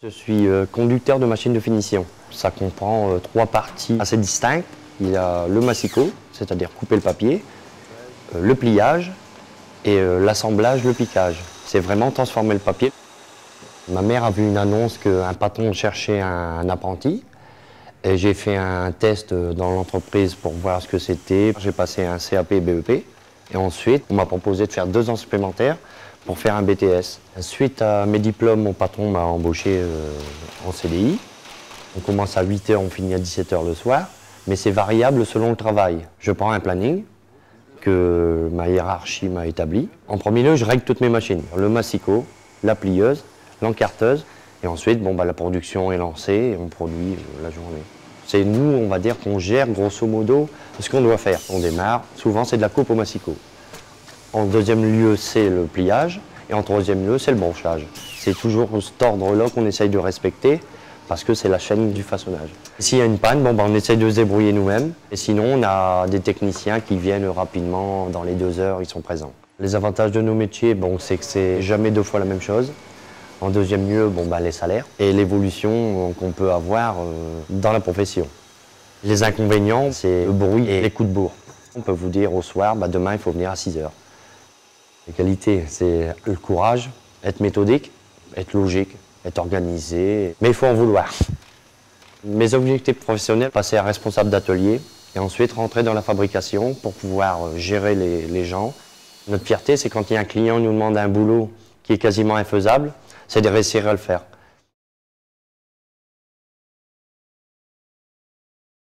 Je suis conducteur de machine de finition. Ça comprend trois parties assez distinctes. Il y a le massicot, c'est-à-dire couper le papier, le pliage et l'assemblage, le piquage. C'est vraiment transformer le papier. Ma mère a vu une annonce qu'un patron cherchait un apprenti. Et j'ai fait un test dans l'entreprise pour voir ce que c'était. J'ai passé un CAP BEP. Et ensuite, on m'a proposé de faire 2 ans supplémentaires pour faire un BTS. Suite à mes diplômes, mon patron m'a embauché en CDI. On commence à 8 h, on finit à 17 h le soir. Mais c'est variable selon le travail. Je prends un planning que ma hiérarchie m'a établi. En premier lieu, je règle toutes mes machines. Le massicot, la plieuse, l'encarteuse. Et ensuite, la production est lancée et on produit la journée. C'est nous, on va dire, qu'on gère grosso modo ce qu'on doit faire. On démarre, souvent c'est de la coupe au massicot. En deuxième lieu, c'est le pliage. Et en troisième lieu, c'est le brochage. C'est toujours cet ordre-là qu'on essaye de respecter parce que c'est la chaîne du façonnage. S'il y a une panne, on essaye de se débrouiller nous-mêmes. Et sinon, on a des techniciens qui viennent rapidement, dans les 2 heures, ils sont présents. Les avantages de nos métiers, c'est que c'est jamais 2 fois la même chose. En deuxième lieu, les salaires et l'évolution qu'on peut avoir dans la profession. Les inconvénients, c'est le bruit et les coups de bourre. On peut vous dire au soir, demain il faut venir à 6 h. Les qualités, c'est le courage, être méthodique, être logique, être organisé, mais il faut en vouloir. Mes objectifs professionnels, passer à responsable d'atelier et ensuite rentrer dans la fabrication pour pouvoir gérer les gens. Notre fierté, c'est quand il y a un client qui nous demande un boulot qui est quasiment infaisable, c'est de réussir à le faire.